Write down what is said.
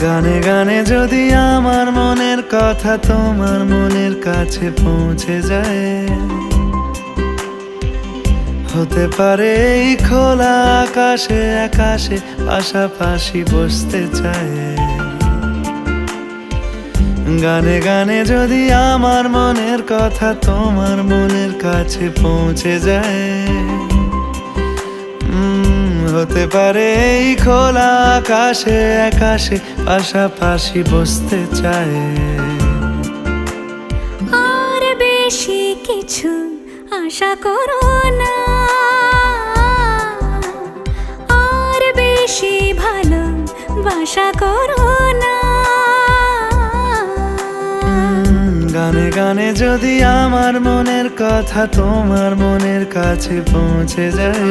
গানে গানে যদি আমার মনের কথা তোমার মনের কাছে পৌঁছে যায়, হতে পারে এই খোলা আকাশে আকাশে পাশাপাশি বসতে চায়। গানে গানে যদি আমার মনের কথা তোমার মনের কাছে পৌঁছে যায়, হতে পারে এই খোলা আকাশে আকাশে পাশাপাশি বসতে চায়। আর বেশি কিছু আশা করো না, আর বেশি ভালোবাসা করো না। গানে গানে যদি আমার মনের কথা তোমার মনের কাছে পৌঁছে যায়,